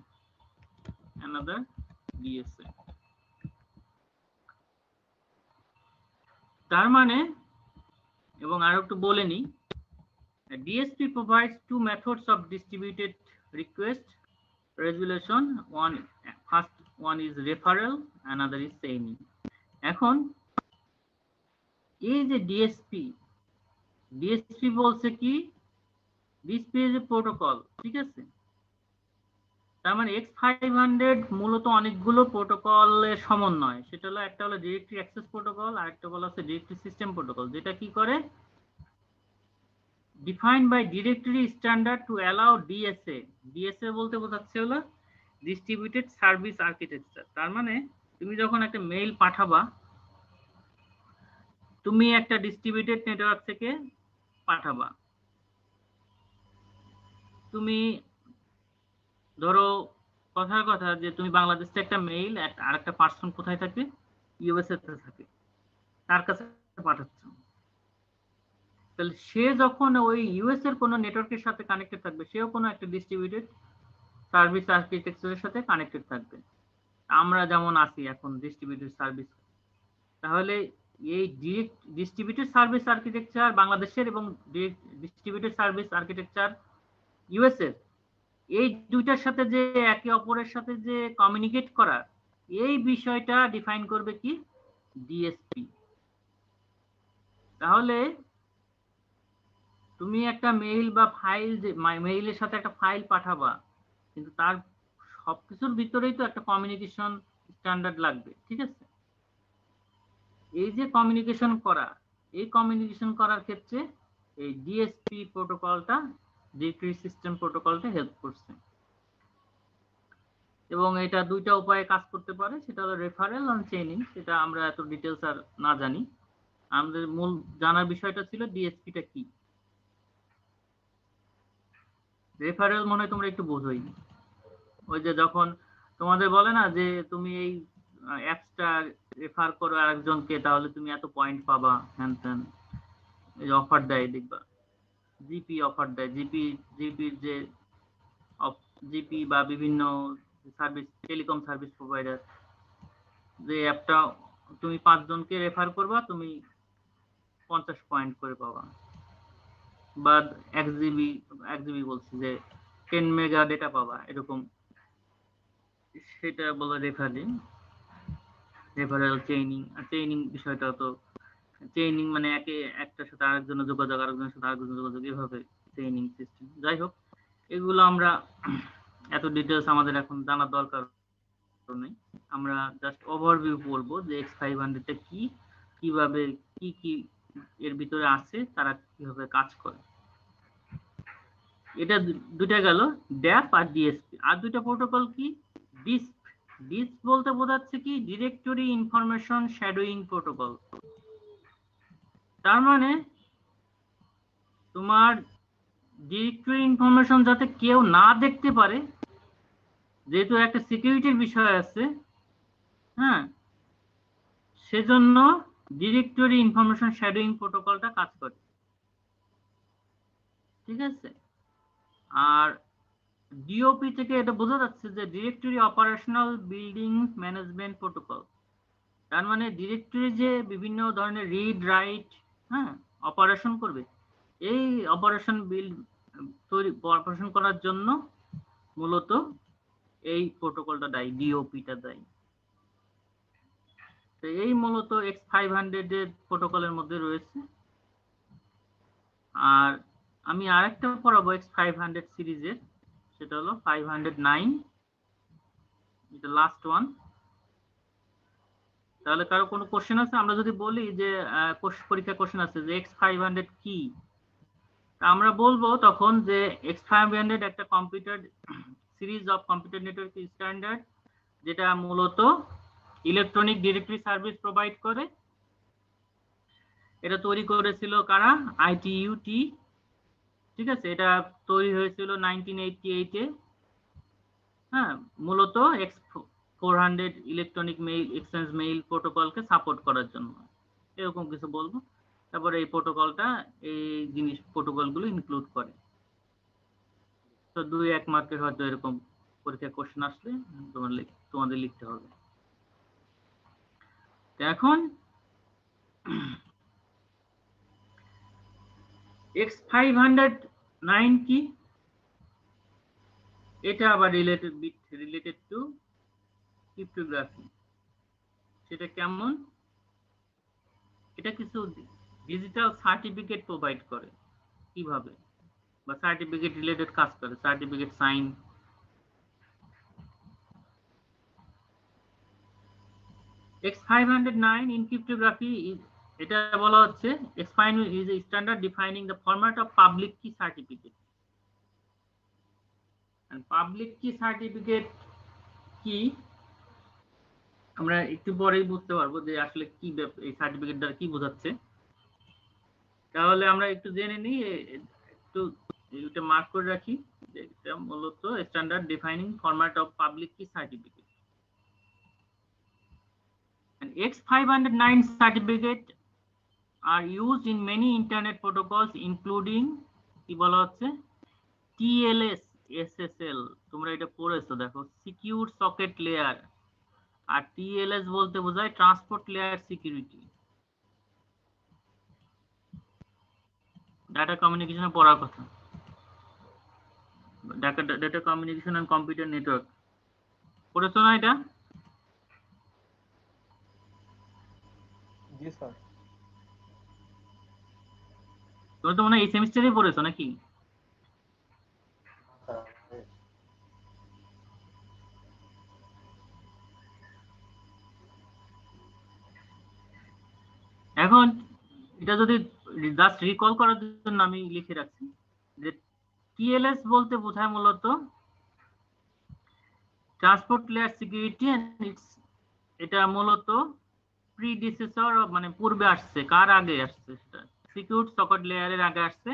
A: তার মানে, এবং আরো একটু বলে নি, DSP provides two methods of distributed request resolution. First one is referral, another is chaining. এখন এই যে ডিএসপি বলছে কি, ডিএসপি ইজ এ প্রোটোকল। ঠিক আছে, তার মানে X500 মূলত অনেকগুলো প্রোটোকলের সমন্বয়। সেটা হলো একটা হলো ডিরেক্টরি অ্যাক্সেস প্রোটোকল, আর একটা বলা আছে ডিরেক্টরি সিস্টেম প্রোটোকল, যেটা কি করে defined by directory standard to allow DSA. DSA বলতে বোঝাচ্ছে হলো ডিস্ট্রিবিউটেড সার্ভিস আর্কিটেকচার। তার মানে তুমি যখন একটা মেইল পাঠাবা, তুমি একটা ডিস্ট্রিবিউটেড নেটওয়ার্ক থেকে পাঠাবা। তুমি ধরো কথার কথা যে তুমি বাংলাদেশে একটা মেইল আর একটা পার্সন কোথায় থাকে, ইউএসএ তে থাকে, তার কাছে পাঠাচ্ছ। তাহলে সে যখন ওই ইউএস এর কোনো নেটওয়ার্কের সাথে কানেক্টেড থাকবে, সেও কোনো একটা ডিস্ট্রিবিউটেড সার্ভিস আর্কিটেকচারের সাথে কানেক্টেড থাকবে। আমরা যেমন আছি এখন ডিস্ট্রিবিউটেড সার্ভিস। তাহলে এই ডিস্ট্রিবিউটেড সার্ভিস আর্কিটেকচার বাংলাদেশের এবং ডিস্ট্রিবিউটেড সার্ভিস আর্কিটেকচার ইউএস এর, এই দুইটার সাথে যে একে অপরের সাথে যে কমিউনিকেট করা, এই বিষয়টা ডিফাইন করবে কি ডিএসপি। তাহলে তুমি একটা মেইল বা ফাইল, যে মেইলের সাথে একটা ফাইল পাঠাবা, কিন্তু তার সবকিছুর ভিতরেই তো একটা কমিউনিকেশন স্ট্যান্ডার্ড লাগবে, ঠিক আছে? এই যে কমিউনিকেশন করা, এই কমিউনিকেশন করার ক্ষেত্রে এই ডিএসপি প্রোটোকলটা, ডিরেক্টরি সিস্টেম প্রোটোকলটা হেল্প করছে। এবং এটা দুইটা উপায়ে কাজ করতে পারে, সেটা হলো রেফারেল আর চেইনিং। সেটা আমরা এত ডিটেলস আর না জানি, আমাদের মূল জানার বিষয়টা ছিল ডিএসপিটা কি। রেফারেল মনে হয় তোমরা একটু বোঝোই, ওই যে যখন তোমাদের বলে না যে তুমি এই অ্যাপসটা রেফার করো আরেকজনকে, তাহলে তুমি এত পয়েন্ট পাবা, হ্যান ত্যান, এই অফার দেয়, দেখবা জিপি অফার দেয়, জিপির যে জিপি বা বিভিন্ন সার্ভিস, টেলিকম সার্ভিস প্রোভাইডার, যে অ্যাপটা তুমি 5 জনকে রেফার করবা, তুমি 50 পয়েন্ট করে পাবা, বা 1 জিবি বলছি যে 10 মেগা ডেটা পাবা, এরকম। সেটা বলে রেফারেল চেইনিং। আর চেইনিং বিষয়টা তো, চেইনিং মানে একটার সাথে আরেকজনের যোগাযোগ, আরেকজনের সাথে আরেকজনের যোগাযোগ, এভাবে চেইনিং সিস্টেম। যাই হোক, এগুলো আমরা এত ডিটেলস আমাদের এখন জানার দরকার নেই। আমরা জাস্ট ওভারভিউ করবো যে X500 টা কি, কিভাবে কি কি এর ভিতরে আছে, তারা কিভাবে কাজ করে। এটা দুইটা গেল, ড্যাপ আর ডিএসপি। আর দুইটা প্রোটোকল কি, ডিসপ। ডিসপ বলতে বোঝাচ্ছে কি ডিরেক্টরি ইনফরমেশন শ্যাডোয়িং প্রোটোকল। তার মানে তোমার ডিরেক্টরি ইনফরমেশন যাতে কেউ না দেখতে পারে, যেহেতু একটা সিকিউরিটির বিষয় আছে, হ্যাঁ, সেজন্য ডিরেক্টরি ইনফরমেশন শ্যাডোয়িং প্রোটোকলটা কাজ করে, ঠিক আছে? আর ডিওপি থেকে এটা বোঝা যাচ্ছে যে directory operational building management protocol. তার মানে ডিরেক্টরি যে বিভিন্ন ধরনের রিড রাইট, হ্যাঁ, অপারেশন করবে, এই অপারেশন অপারেশন করার জন্য মূলত এই প্রোটোকলটা দায়ী, ডিওপিটা দায়ী। তো এই মূলত X500 এর প্রোটোকলের মধ্যে রয়েছে। আর আমি আরেকটা পড়াবো X500 সিরিজের, সেটা হলো 509, এটা লাস্ট ওয়ান। তাহলে কারো কোনো কোশ্চেন আছে? আমরা যদি বলি যে পরীক্ষা কোশ্চেন আছে যে X500 কি, আমরা বলবো তখন যে X500 একটা computer series of computer network standard, যেটা মূলত ইলেকট্রনিক ডিরেক্টরি সার্ভিস প্রোভাইড করে। এটা তৈরি করেছিল কারা? আইটিইউটি, ঠিক আছে? এটা তৈরি হয়েছিল 1988 এ, হ্যাঁ, মূলত X400 electronic mail exchange mail প্রোটোকলকে সাপোর্ট করার জন্য, এরকম কিছু বলবো। তারপরে এই প্রোটোকলটা এই জিনিস প্রোটোকলগুলো ইনক্লুড করে। তো 2-1 মার্কের হয়তো এরকম পরীক্ষা কোশ্চেন আসলে তোমাদের লিখতে হবে। এখন X509 কি, এটা আবার রিলেটেড টু ক্রিপ্টোগ্রাফি। সেটা কেমন? এটা কিছু ডিজিটাল সার্টিফিকেট প্রোভাইড করে, কিভাবে, বা সার্টিফিকেট রিলেটেড কাজ করে, certificate sign, X509 in cryptography এটা বলা হচ্ছে X5 is a standard defining the format of public key certificate. And public key certificate কি আমরা একটু পরেই বুঝতে পারবো যে আসলে কি এই সার্টিফিকেট দ্বারা কি বোঝাচ্ছে। তাহলে আমরা একটু জেনে নিই, একটু এটা মার্ক করে রাখি যে এটা মূলত standard defining format of public কি certificate. And X509 certificate are used in many internet protocols including কি বলা হচ্ছে TLS SSL, তোমরা এটা পড়েছো দেখো, সিকিউর সকেট লেয়ার, আর TLS বলতে বোঝায় ট্রান্সপোর্ট লেয়ার সিকিউরিটি। ডাটা কমিউনিকেশনে পড়ার কথা, data communication and computer network পড়েছো না এটা?
B: জি স্যার।
A: তোমরা তো মনে হয় এই সেমিস্টারেই পড়েছো নাকি? এখন এটা যদি জাস্ট রিকল করার জন্য আমি লিখে রাখছি যে TLS বলতে বোঝায় মূলত ট্রান্সপোর্ট লেয়ার সিকিউরিটি, এটা মূলত প্রিডিসেসর মানে পূর্বে আসছে, কার আগে আসছে সেটা সিকিউর সকেট লেয়ারের আগে আসছে।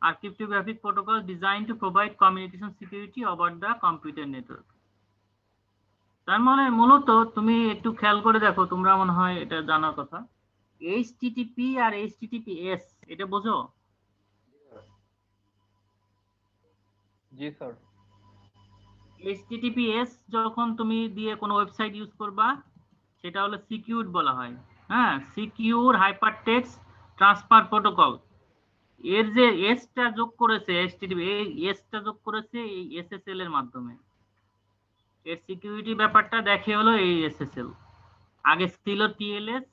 A: আর cryptographic protocol design to provide communication security over the computer network. তার মানে মূলত তুমি একটু খেয়াল করে দেখো, তোমরা মনে হয় এটা জানার কথা, HTTP আর HTTPS এটা বোঝো?
B: জি স্যার।
A: HTTPS যখন তুমি দিয়ে কোনো ওয়েবসাইট ইউজ করবা সেটা হলো সিকিউরড বলা হয়, হ্যাঁ, সিকিউর হাইপারটেক্সট ট্রান্সফার প্রোটোকল। এর যে এসটা যোগ করেছে HTTP, এই এসটা যোগ করেছে এই SSL এর মাধ্যমে। এর সিকিউরিটি ব্যাপারটা দেখে হলো এই SSL, আগে ছিল TLS,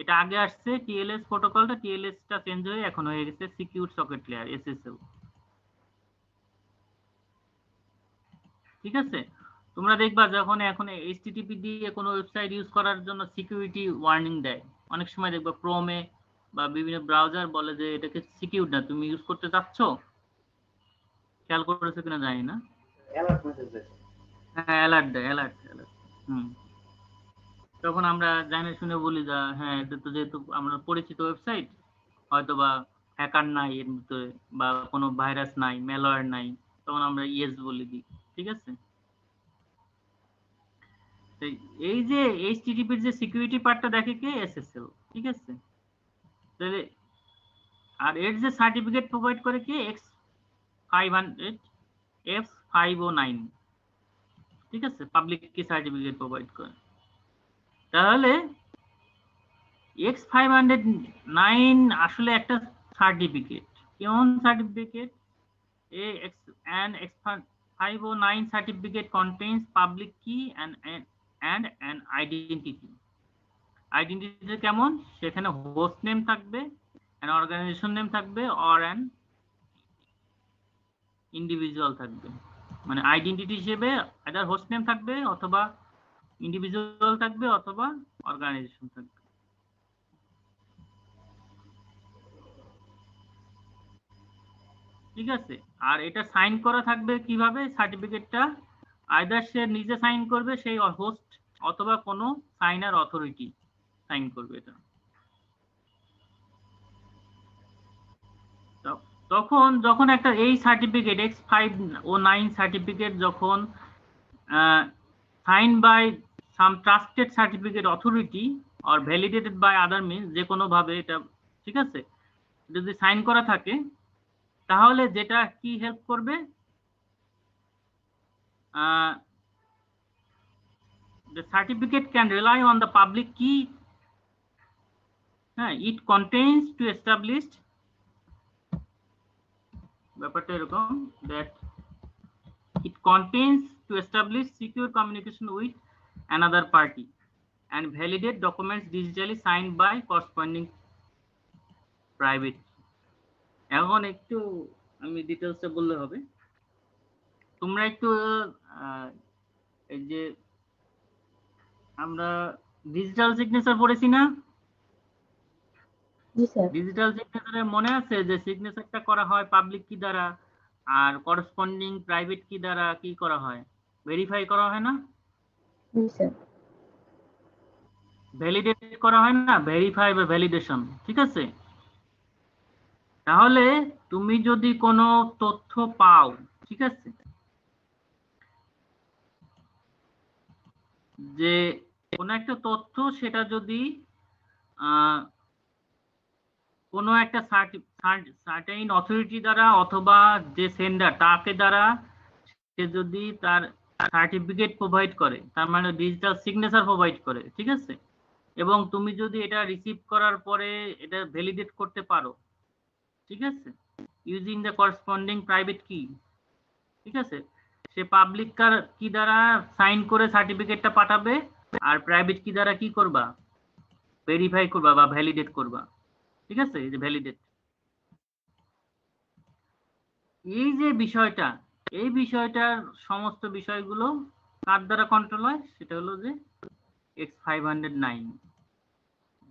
A: এটা আগে আসছে TLS প্রোটোকলটা, TLS টা চেঞ্জ হয়ে এখন হয়ে গেছে সিকিউর সকেট লেয়ার SSL। ঠিক আছে, তোমরা দেখবা যখন এখন HTTP দিয়ে কোনো ওয়েবসাইট ইউজ করার জন্য সিকিউরিটি ওয়ার্নিং দেয়, অনেক সময় দেখবা ক্রোমে বা বিভিন্ন ব্রাউজার বলে যে এটাকে সিকিউর না, তুমি ইউজ করতে চাচ্ছ, খেয়াল করেছো কিনা জানি না।
E: অ্যালার্ট মেসেজ দেয়।
A: হ্যাঁ, অ্যালার্ট দেয়, অ্যালার্ট। তখন আমরা জানে শুনে বলি যে হ্যাঁ এটা তো যেহেতু আমরা পরিচিত ওয়েবসাইট, হয়তো বা হ্যাকার নাই এর ভিতরে বা কোনো ভাইরাস নাই, ম্যালওয়্যার নাই, তখন আমরা ইয়েস বলে দিই। ঠিক আছে, এই যে HTTP-র যে সিকিউরিটি পার্টটা দেখে কে? SSL। ঠিক আছে, তাহলে আর এর যে সার্টিফিকেট প্রোভাইড করে কে? X500 F509। ঠিক আছে, পাবলিক কি সার্টিফিকেট প্রোভাইড করে। তাহলে X509 আসলে একটা সার্টিফিকেট। কেমন certificate? X509 certificate contains public key and an identity. Identity কেমন? সেখানে হোস্ট নেম থাকবে, an organization নেম থাকবে, or an individual থাকবে। মানে আইডেন্টিটি হিসেবে আইদার হোস্ট নেম থাকবে, অথবা ইন্ডিভিজুয়াল থাকবে, অথবা অর্গানাইজেশন থাকবে। ঠিক আছে, আর এটা সাইন করা থাকবে কিভাবে? সার্টিফিকেটটা আইদার সে নিজে সাইন করবে, সেই হোস্ট, অথবা কোনো সাইনার অথরিটি সাইন করবে এটা। তখন যখন একটা এই সার্টিফিকেট X509 সার্টিফিকেট যখন sign by some trusted certificate authority or validated by other means, যে কোনো ভাবে এটা, ঠিক আছে, যদি সাইন করা থাকে তাহলে যেটা কি হেল্প করবে? The certificate can rely on the public key. It contains to establish ব্যাপারটা এরকম that it contains to establish secure communication with another party and validate documents digitally signed by corresponding private. এখন একটু আমি ডিটেইলসে বললে হবে, তোমরা একটু এই যে আমরা ডিজিটাল সিগনেচার পড়েছি না?
C: জি স্যার।
A: ডিজিটাল সিগনেচারে মনে আছে যে সিগনেচারটা করা হয় পাবলিক কি দ্বারা আর করসপন্ডিং প্রাইভেট কি দ্বারা কি করা হয়, ভেরিফাই করা হয় না?
C: জি স্যার।
A: ভ্যালিডেট করা হয় না, ভেরিফাই বা ভ্যালিডেশন, ঠিক আছে? তাহলে তুমি যদি কোনো তথ্য পাও, ঠিক আছে, যে কোনো একটা তথ্য সেটা যদি কোনো একটা সার্টেইন অথরিটি দ্বারা অথবা যে সেন্ডার তাকে দ্বারা সে যদি তার সার্টিফিকেট প্রোভাইড করে, তার মানে ডিজিটাল সিগনেচার প্রোভাইড করে, ঠিক আছে, এবং তুমি যদি এটা রিসিভ করার পরে এটা ভ্যালিডেট করতে পারো, ঠিক আছে, ইউজিং দ্য করসপন্ডিং প্রাইভেট কি, ঠিক আছে, সে পাবলিক কি দ্বারা সাইন করে সার্টিফিকেটটা পাঠাবে আর প্রাইভেট কি দ্বারা কি করবা, ভেরিফাই করবা বা ভ্যালিডেট করবা, ঠিক আছে, এই যে ভ্যালিডেট। এই যে বিষয়টা, এই বিষয়টার সমস্ত বিষয়গুলো কার দ্বারা কন্ট্রোল হয়, সেটা হলো যে X509,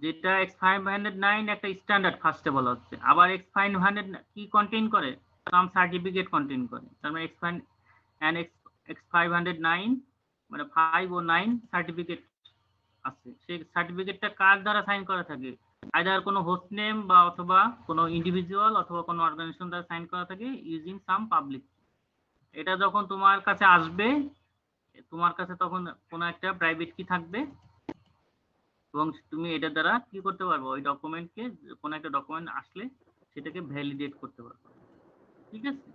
A: যেটা X509 একটা স্ট্যান্ডার্ড ফার্স্টে বলা হচ্ছে। আবার X500 কি কন্টেইন করে, সাম সার্টিফিকেট কন্টেইন করে, তার মানে X509 মানে 5 ও 9 সার্টিফিকেট আছে। সেই সার্টিফিকেটটা কার দ্বারা সাইন করা থাকে, আইদার কোনো হোস্ট নেম বা অথবা কোনো ইন্ডিভিজুয়াল অথবা কোনো অর্গানাইজেশন দ্বারা সাইন করা থাকে ইউজিং সাম পাবলিক। এটা যখন তোমার কাছে আসবে, তোমার কাছে তখন কোনো একটা প্রাইভেট কি থাকবে এবং তুমি এটা দ্বারা কি করতে পারবো, ওই ডকুমেন্টকে, কোনো একটা ডকুমেন্ট আসলে সেটাকে ভ্যালিডেট করতে পারবো, ঠিক আছে,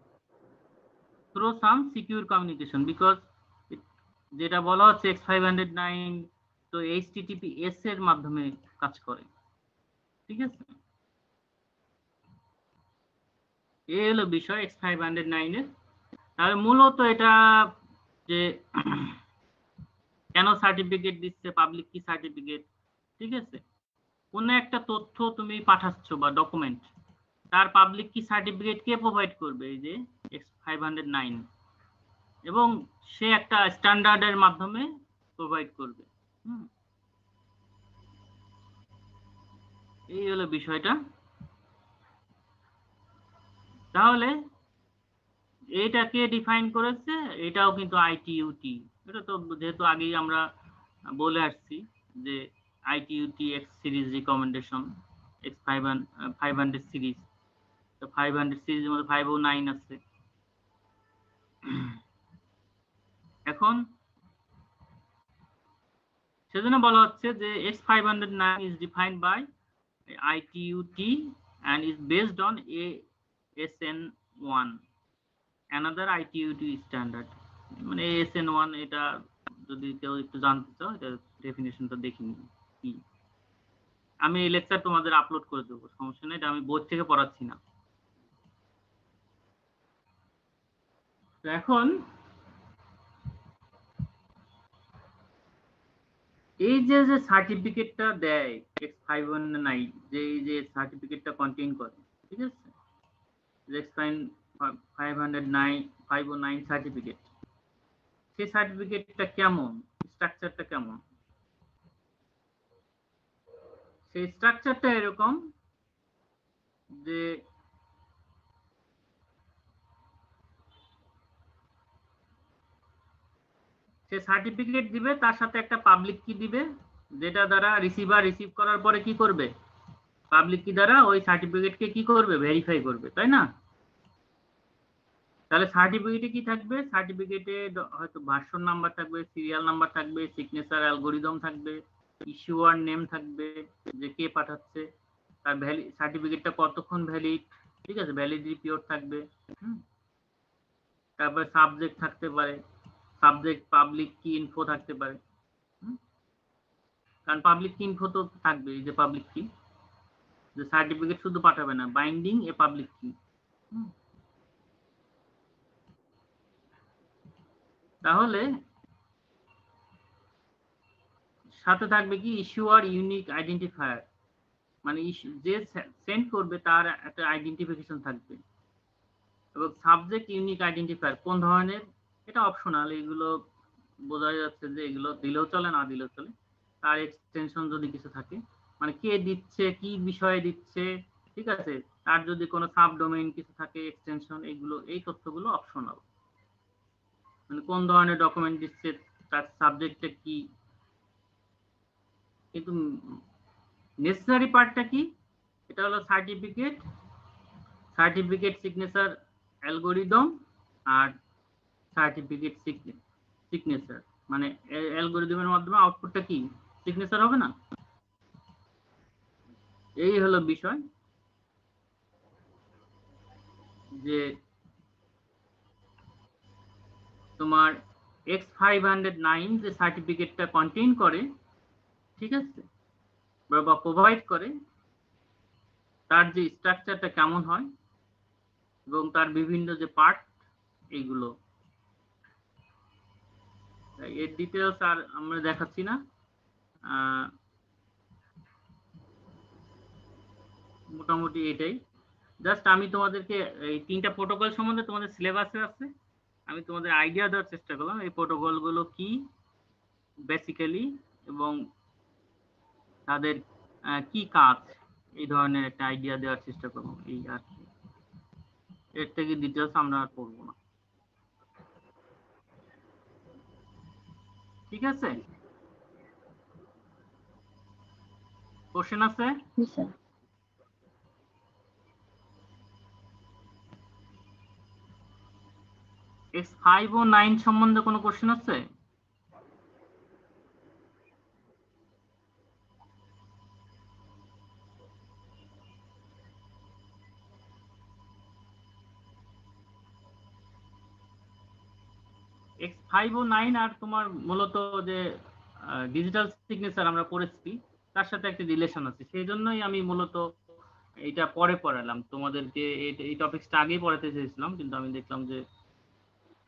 A: through some secure communication. Because যেটা বলা হচ্ছে X509 তো HTTPS এর মাধ্যমে কাজ করে, ঠিক আছে। এই হলো বিষয় X509 এর। তাহলে মূলত এটা যে কেন সার্টিফিকেট দিচ্ছে, পাবলিক কি সার্টিফিকেট, ঠিক আছে, কোন একটা তথ্য তুমি পাঠাচ্ছ বা ডকুমেন্ট, তার পাবলিক কি সার্টিফিকেট কে প্রোভাইড করবে, এই যে X509, এবং সে একটা স্ট্যান্ডার্ডের মাধ্যমে প্রোভাইড করবে। এই হলো বিষয়টা। তাহলে এটাকে ডিফাইন করেছে, এটাও কিন্তু আইটিইউটি, এটা তো যেহেতু আগেই আমরা বলে আসছি যে ITUT X series recommendation, X500 সিরিজ, তো 500 সিরিজের মধ্যে 509 আছে। এখন সেজন্য বলা হচ্ছে যে X509 is defined by ITUT and is based on ASN1, another ITUT standard। মানে ASN1 এটা যদি কেউ একটু জানতে চাও, এটা ডেফিনিশনটা দেখে নিন কি। আমি এই লেকচার তোমাদের আপলোড করে দেবো, সমস্যা নেই, এটা আমি বোর্ড থেকে পড়াচ্ছি না। তো এখন এই যে যে সার্টিফিকেটটা দেয় X509, যে এই যে সার্টিফিকেটটা কন্টেইন করে, ঠিক আছে, X509 সার্টিফিকেট, সেই সার্টিফিকেটটা কেমন, স্ট্রাকচারটা কেমন, সেই স্ট্রাকচারটা এরকম যে সে সার্টিফিকেট দিবে, তার সাথে একটা পাবলিক কি দিবে, যেটা দ্বারা রিসিভার রিসিভ করার পরে কি করবে, পাবলিক কি দ্বারা ওই সার্টিফিকেটকে কি করবে, ভেরিফাই করবে, তাই না? তাহলে সার্টিফিকেটে কি থাকবে, সার্টিফিকেটে হয়তো ভার্সন নাম্বার থাকবে, সিরিয়াল নাম্বার থাকবে, সিগনেচার অ্যালগরিদম থাকবে, ইস্যুয়ার নেম থাকবে, যে কে পাঠাচ্ছে, তার সার্টিফিকেটটা কতক্ষণ ভ্যালিড, ঠিক আছে, ভ্যালিডিটি পিরিয়ড থাকবে, তারপরে সাবজেক্ট থাকতে পারে, সাবজেক্ট পাবলিক কি ইনফো থাকতে পারে, কারণ পাবলিক কি ইনফো তো থাকবে, এই যে পাবলিক কি, যে সার্টিফিকেট শুধু পাঠাবে না, বাইন্ডিং এ পাবলিক কি। তাহলে সাথে থাকবে কি, ইস্যুয়ার ইউনিক আইডেন্টিফায়ার, মানে যে সেন্ড করবে তার একটা আইডেন্টিফিকেশন থাকবে, এবং সাবজেক্ট ইউনিক আইডেন্টিফায়ার কোন ধরনের, এটা অপশনাল, এগুলো বোঝা যাচ্ছে যে এগুলো দিলেও চলে না দিলেও চলে, তার এক্সটেনশন যদি কিছু থাকে, মানে কে দিচ্ছে, কি বিষয়ে দিচ্ছে, ঠিক আছে, তার যদি কোনো সাব ডোমেইন কিছু থাকে, এক্সটেনশন, এইগুলো, এই তথ্যগুলো অপশনাল। মানে কোন ধরনের ডকুমেন্ট দিচ্ছে, তার সাবজেক্টটা কি, কিন্তু নেসেসারি পার্টটা কি, এটা হলো সার্টিফিকেট, সিগনেচার অ্যালগোরিদম আর সার্টিফিকেট সিগনেচার, মানে অ্যালগোরিদমের মাধ্যমে আউটপুটটা কি সিগনেচার হবে না। এই হলো বিষয়, যে তোমার X509 যে সার্টিফিকেটটা কন্টেইন করে, ঠিক আছে, বা প্রোভাইড করে, তার যে স্ট্রাকচারটা কেমন হয় এবং তার বিভিন্ন যে পার্ট, এইগুলো, এর ডিটেলস আর আমরা দেখাচ্ছি না। মোটামুটি এটাই, জাস্ট আমি তোমাদেরকে এই 3টা প্রোটোকল সম্বন্ধে, তোমাদের সিলেবাসে আছে, আমি তোমাদের আইডিয়া দেওয়ার চেষ্টা করলাম এই প্রোটোকলগুলো কি বেসিক্যালি এবং তাদের কি কাজ, এই ধরনের একটা আইডিয়া দেওয়ার চেষ্টা করবো, এই আর কি। এর থেকে ডিটেলস আমরা আর পড়বো না, ঠিক আছে? কোশ্চেন আছে?
C: জি স্যার।
A: X509 সম্বন্ধে কোনো কোশ্চেন আছে? X509 আর তোমার মূলত যে ডিজিটাল সিগনেচার আমরা পড়েছি, তার সাথে একটা রিলেশন আছে, সেই জন্যই আমি মূলত এটা পরে পড়ালাম তোমাদেরকে। এই টপিকসটা আগেই পড়াতে চেয়েছিলাম, কিন্তু আমি দেখলাম যে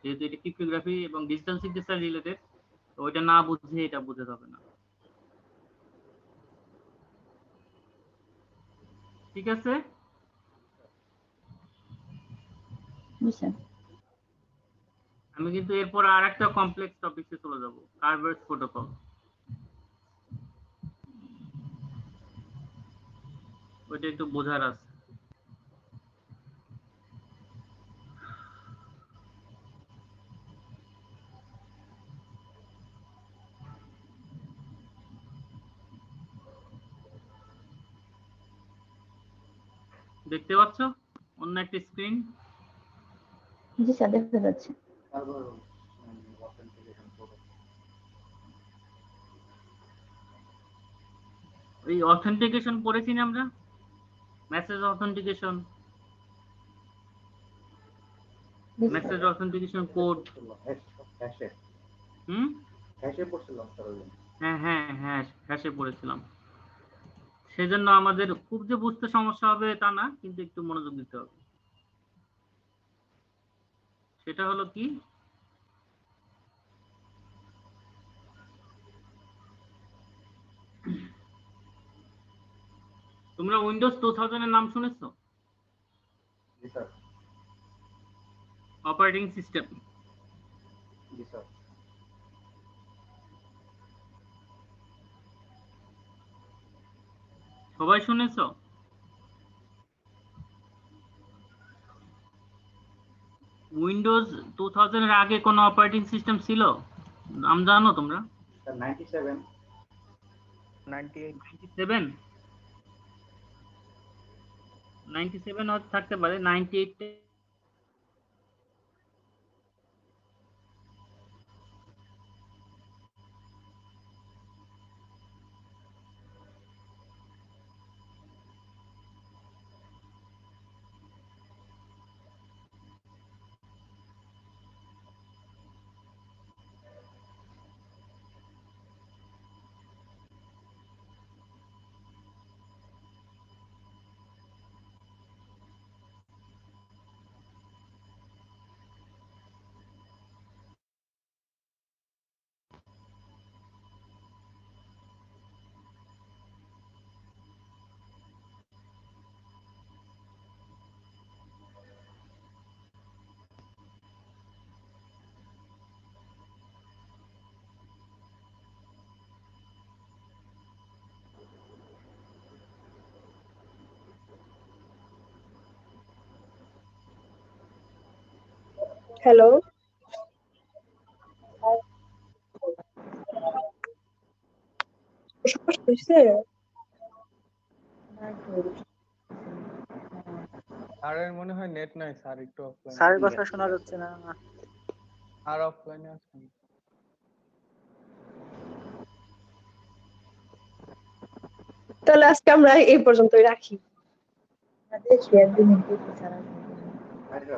A: যেহেতু এটা ক্রিপ্টোগ্রাফি এবং ডিজিটাল সিগনেচার রিলেটেড, তো ওইটা না বুঝে এটা বুঝতে হবে না, ঠিক আছে?
C: জি স্যার।
A: আমি কিন্তু এরপর আর একটা কমপ্লেক্স টপিকে চলে যাব, কার্ভার্স প্রোটোকল। ওইটা একটু বোঝার আছে। দেখতে পাচ্ছ অন্য একটা স্ক্রিন?
C: জি স্যার, দেখা যাচ্ছে।
E: তারপর অথেন্টিকেশন প্রোটোকল।
A: ওই অথেন্টিকেশন পড়েছি না আমরা, মেসেজ অথেন্টিকেশন,
C: জি স্যার।
A: Message authentication code.
E: হ্যাশে
A: হুম,
E: হ্যাশে পড়ছিলাম স্যার ওই দিন।
A: হ্যাঁ হ্যাঁ হ্যাঁ, হ্যাশে পড়েছিলাম। সেজন্য আমাদের খুব যে বুঝতে সমস্যা হবে তা না, কিন্তু একটু মনোযোগ দিতে হবে। সেটা হলো কি, তোমরা উইন্ডোজ 2000 এর নাম শুনেছো?
E: জি স্যার।
A: Operating system.
E: জি স্যার।
A: সবাই শুনেছো? উইন্ডোজ 2000 এর আগে কোনো অপারেটিং সিস্টেম ছিল? নাম জানো তোমরা?
E: স্যার 97।
B: 98
A: 97? 97 হয়তো থাকতে পারে, 98
F: হ্যালো
B: স্যারের মনে হয় নেট নাই, স্যার একটু অফলাইন।
D: স্যারের কথা শোনা যাচ্ছে না।
B: আর অফলাইনে আছেন?
F: তাহলে আজকে আমরা এই পর্যন্তই রাখি।
C: দেখি একদিন
E: আচ্ছা